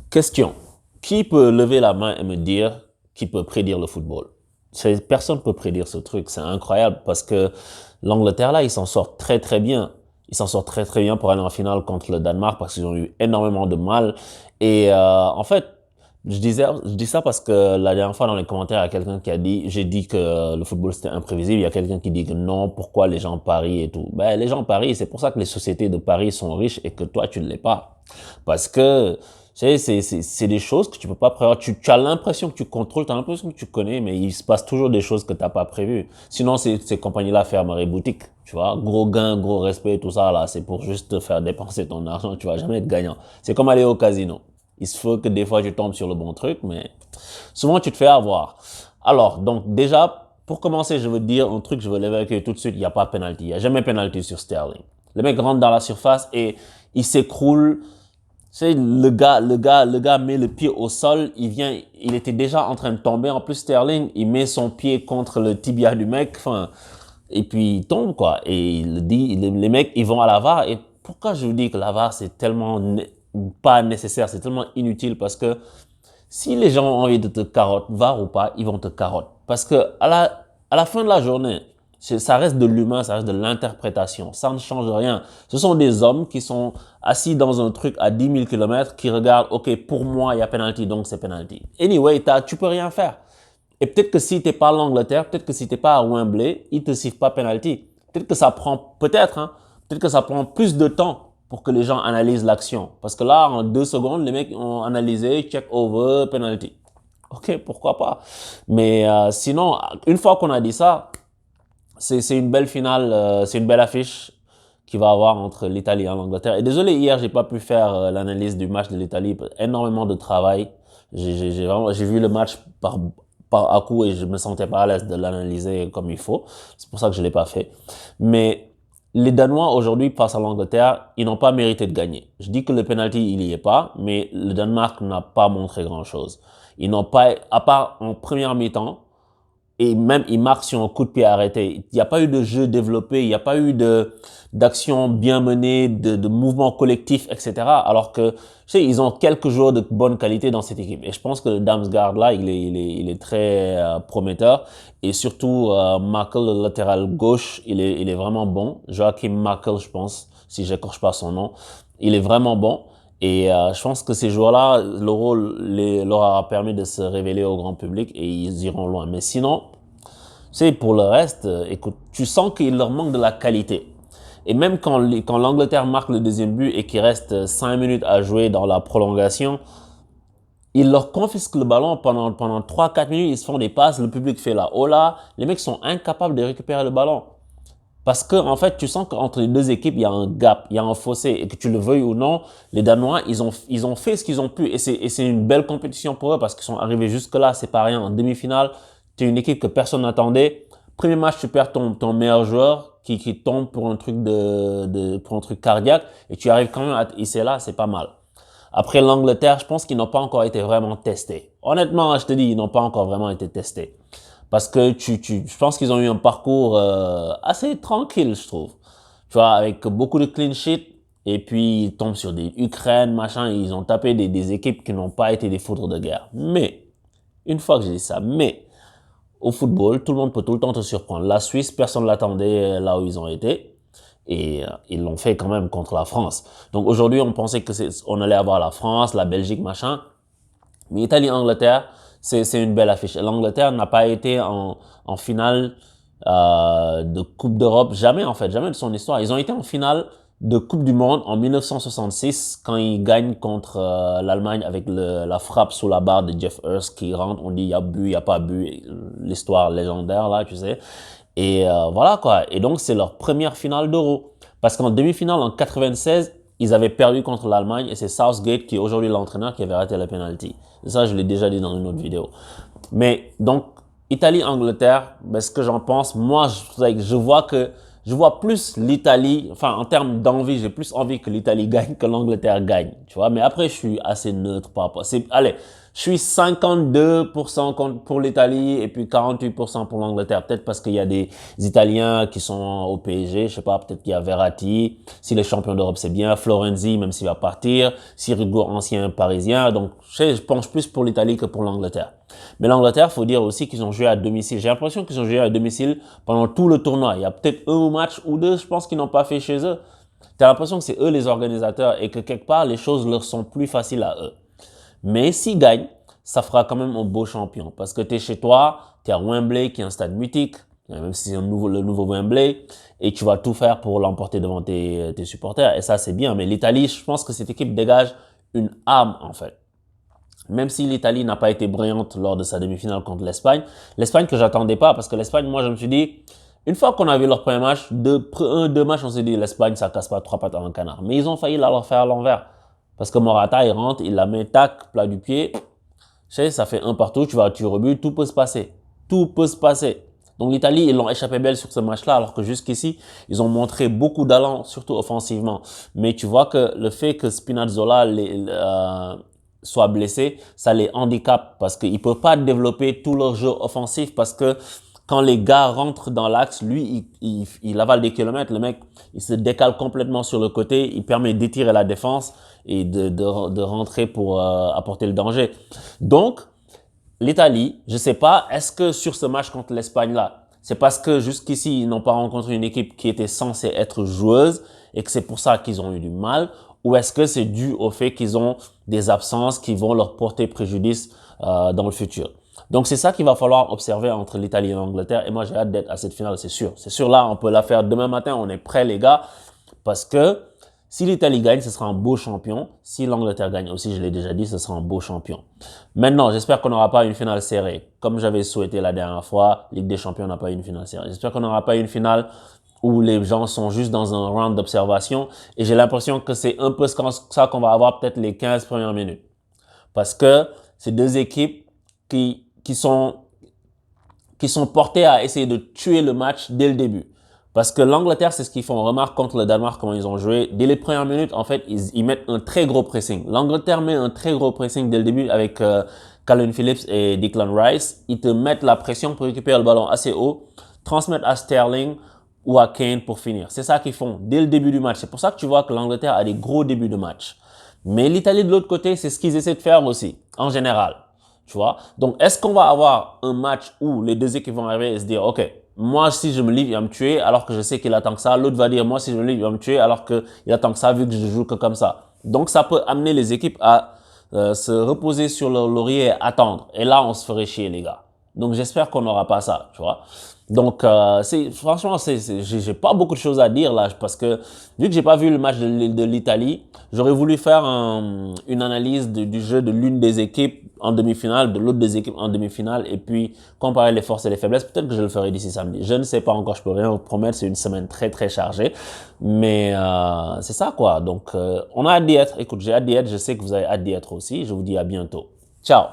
Question. Qui peut lever la main et me dire qui peut prédire le football? Personne ne peut prédire ce truc. C'est incroyable parce que l'Angleterre, là, ils s'en sortent très, très bien. Ils s'en sortent très, très bien pour aller en finale contre le Danemark parce qu'ils ont eu énormément de mal. Et en fait, je dis ça parce que la dernière fois dans les commentaires, il y a quelqu'un qui a dit, j'ai dit que le football c'était imprévisible. Il y a quelqu'un qui dit que non, pourquoi les gens parient et tout. Ben, les gens parient, c'est pour ça que les sociétés de paris sont riches et que toi, tu ne l'es pas. Parce que, tu sais, c'est des choses que tu peux pas prévoir. Tu as l'impression que tu contrôles, tu as l'impression que tu connais, mais il se passe toujours des choses que t'as pas prévues. Sinon, ces compagnies-là fermeraient boutique. Tu vois, gros gain, gros respect, tout ça, là, c'est pour juste te faire dépenser ton argent. Tu vas jamais être gagnant. C'est comme aller au casino. Il se faut que des fois tu tombes sur le bon truc, mais souvent tu te fais avoir. Alors, donc déjà, pour commencer, je veux dire un truc, je veux l'évacuer tout de suite, il n'y a pas penalty. Il n'y a jamais penalty sur Sterling. Le mec rentre dans la surface et il s'écroule. Tu sais, le gars met le pied au sol, il était déjà en train de tomber. En plus, Sterling, il met son pied contre le tibia du mec, enfin, et puis il tombe, quoi. Et il dit, les mecs, ils vont à la VAR. Et pourquoi je vous dis que la VAR, c'est tellement pas nécessaire, c'est tellement inutile parce que si les gens ont envie de te carotte, VAR ou pas, ils vont te carotte. Parce que à la fin de la journée, ça reste de l'humain, ça reste de l'interprétation. Ça ne change rien. Ce sont des hommes qui sont assis dans un truc à 10 000 km qui regardent, OK, pour moi, il y a penalty, donc c'est penalty. Anyway, tu peux rien faire. Et peut-être que si t'es pas à l'Angleterre, peut-être que si t'es pas à Wembley, ils te sifflent pas penalty. Peut-être que ça prend, peut-être que ça prend plus de temps pour que les gens analysent l'action. Parce que là, en 2 secondes, les mecs ont analysé, check over, penalty. OK, pourquoi pas. Mais sinon, une fois qu'on a dit ça, c'est une belle finale, c'est une belle affiche qu'il va avoir entre l'Italie et l'Angleterre. Et désolé, hier, j'ai pas pu faire l'analyse du match de l'Italie. Énormément de travail. J'ai vu le match par à coup et je me sentais pas à l'aise de l'analyser comme il faut. C'est pour ça que je l'ai pas fait. Mais les Danois aujourd'hui face à l'Angleterre, ils n'ont pas mérité de gagner. Je dis que le penalty il y est pas, mais le Danemark n'a pas montré grand chose. Ils n'ont pas, à part en première mi-temps, et même ils marquent sur un coup de pied arrêté. Il n'y a pas eu de jeu développé, il n'y a pas eu d'action bien menée, de mouvement collectif, etc. Alors que, tu sais, ils ont quelques joueurs de bonne qualité dans cette équipe. Et je pense que le Damsgaard là, il est très prometteur. Et surtout, Makel, le latéral gauche, il est vraiment bon. Joachim Makel, je pense, si j'écorche pas son nom. Il est vraiment bon. Et je pense que ces joueurs-là, le rôle leur a permis de se révéler au grand public et ils iront loin. Mais sinon, tu sais, pour le reste, écoute, tu sens qu'il leur manque de la qualité. Et même quand l'Angleterre marque le deuxième but et qu'il reste 5 minutes à jouer dans la prolongation, ils leur confisquent le ballon pendant 3-4 minutes, ils se font des passes, le public fait la hola, les mecs sont incapables de récupérer le ballon. Parce que, en fait, tu sens qu'entre les deux équipes, il y a un gap, il y a un fossé. Et que tu le veuilles ou non, les Danois, ils ont fait ce qu'ils ont pu. Et c'est une belle compétition pour eux parce qu'ils sont arrivés jusque-là, c'est pas rien. En demi-finale, tu es une équipe que personne n'attendait. Premier match, tu perds ton meilleur joueur qui tombe pour un truc pour un truc cardiaque. Et tu arrives quand même à te hisser là, c'est pas mal. Après l'Angleterre, je pense qu'ils n'ont pas encore été vraiment testés. Honnêtement, je te dis, ils n'ont pas encore vraiment été testés. Parce que je pense qu'ils ont eu un parcours assez tranquille, je trouve. Tu vois, avec beaucoup de clean sheet. Et puis, ils tombent sur des Ukraines, machin. Ils ont tapé des équipes qui n'ont pas été des foudres de guerre. Mais, une fois que j'ai dit ça, mais, au football, tout le monde peut tout le temps te surprendre. La Suisse, personne ne l'attendait là où ils ont été. Et ils l'ont fait quand même contre la France. Donc aujourd'hui, on pensait que on allait avoir la France, la Belgique, machin. Mais Italie-Angleterre, c'est une belle affiche. L'Angleterre n'a pas été en finale de Coupe d'Europe, jamais en fait, jamais de son histoire. Ils ont été en finale de Coupe du Monde en 1966 quand ils gagnent contre l'Allemagne avec la frappe sous la barre de Jeff Hurst qui rentre. On dit il y a but, il y a pas but, l'histoire légendaire là, tu sais. Et voilà quoi. Et donc c'est leur première finale d'Euro. Parce qu'en demi-finale en 96, ils avaient perdu contre l'Allemagne et c'est Southgate qui est aujourd'hui l'entraîneur qui avait raté la penalty. Ça, je l'ai déjà dit dans une autre vidéo. Mais donc, Italie-Angleterre, ben, ce que j'en pense, moi, je vois plus l'Italie, enfin, en termes d'envie, j'ai plus envie que l'Italie gagne que l'Angleterre gagne, tu vois. Mais après, je suis assez neutre par rapport. Allez, Je suis 52% pour l'Italie et puis 48% pour l'Angleterre. Peut-être parce qu'il y a des Italiens qui sont au PSG. Je sais pas, peut-être qu'il y a Verratti. Si les champions d'Europe, c'est bien. Florenzi, même s'il va partir. Sirigu, ancien parisien. Donc, je penche plus pour l'Italie que pour l'Angleterre. Mais l'Angleterre, faut dire aussi qu'ils ont joué à domicile. J'ai l'impression qu'ils ont joué à domicile pendant tout le tournoi. Il y a peut-être un match ou deux, je pense, qu'ils n'ont pas fait chez eux. Tu as l'impression que c'est eux les organisateurs et que quelque part, les choses leur sont plus faciles à eux. Mais s'ils gagnent, ça fera quand même un beau champion. Parce que tu es chez toi, tu es à Wembley, qui est un stade mythique, même si c'est le nouveau Wembley, et tu vas tout faire pour l'emporter devant tes supporters. Et ça, c'est bien. Mais l'Italie, je pense que cette équipe dégage une âme, en fait. Même si l'Italie n'a pas été brillante lors de sa demi-finale contre l'Espagne que j'attendais pas, parce que l'Espagne, moi, je me suis dit, une fois qu'on a vu leur premier match, deux matchs, on s'est dit, l'Espagne, ça casse pas trois pattes à un canard. Mais ils ont failli leur faire à l'envers. Parce que Morata, il rentre, il la met, tac, plat du pied. Tu sais, ça fait un partout, tu vas au tir au but, tout peut se passer. Tout peut se passer. Donc l'Italie, ils l'ont échappé belle sur ce match-là, alors que jusqu'ici, ils ont montré beaucoup d'allant, surtout offensivement. Mais tu vois que le fait que Spinazzola soit blessé, ça les handicape parce qu'ils ne peuvent pas développer tout leur jeu offensif parce que quand les gars rentrent dans l'axe, lui, il avale des kilomètres. Le mec, il se décale complètement sur le côté. Il permet d'étirer la défense et de rentrer pour apporter le danger. Donc, l'Italie, je sais pas, est-ce que sur ce match contre l'Espagne là, c'est parce que jusqu'ici, ils n'ont pas rencontré une équipe qui était censée être joueuse et que c'est pour ça qu'ils ont eu du mal, ou est-ce que c'est dû au fait qu'ils ont des absences qui vont leur porter préjudice dans le futur? Donc, c'est ça qu'il va falloir observer entre l'Italie et l'Angleterre. Et moi, j'ai hâte d'être à cette finale, c'est sûr. C'est sûr, là, on peut la faire demain matin. On est prêts, les gars. Parce que si l'Italie gagne, ce sera un beau champion. Si l'Angleterre gagne aussi, je l'ai déjà dit, ce sera un beau champion. Maintenant, j'espère qu'on n'aura pas une finale serrée. Comme j'avais souhaité la dernière fois, Ligue des Champions n'a pas eu une finale serrée. J'espère qu'on n'aura pas une finale où les gens sont juste dans un round d'observation. Et j'ai l'impression que c'est un peu ça qu'on va avoir peut-être les 15 premières minutes. Parce que c'est deux équipes qui sont portés à essayer de tuer le match dès le début. Parce que l'Angleterre, c'est ce qu'ils font. On remarque contre le Danemark comment ils ont joué. Dès les premières minutes, en fait, ils mettent un très gros pressing. L'Angleterre met un très gros pressing dès le début avec Calvin Phillips et Declan Rice. Ils te mettent la pression pour récupérer le ballon assez haut, transmettre à Sterling ou à Kane pour finir. C'est ça qu'ils font dès le début du match. C'est pour ça que tu vois que l'Angleterre a des gros débuts de match. Mais l'Italie de l'autre côté, c'est ce qu'ils essaient de faire aussi, en général. Tu vois? Donc, est-ce qu'on va avoir un match où les deux équipes vont arriver et se dire, OK, moi, si je me livre, il va me tuer alors que je sais qu'il attend que ça. L'autre va dire, moi, si je me livre, il va me tuer alors qu'il attend que ça vu que je joue que comme ça. Donc, ça peut amener les équipes à se reposer sur leur laurier et attendre. Et là, on se ferait chier, les gars. Donc, j'espère qu'on n'aura pas ça, tu vois. Donc, franchement, j'ai pas beaucoup de choses à dire là parce que vu que j'ai pas vu le match de l'Italie, j'aurais voulu faire une analyse du jeu de l'une des équipes en demi-finale, de l'autre des équipes en demi-finale et puis comparer les forces et les faiblesses. Peut-être que je le ferai d'ici samedi. Je ne sais pas encore, je peux rien vous promettre. C'est une semaine très très chargée, mais c'est ça quoi. Donc, on a hâte d'y être. Écoute, j'ai hâte d'y être. Je sais que vous avez hâte d'y être aussi. Je vous dis à bientôt. Ciao.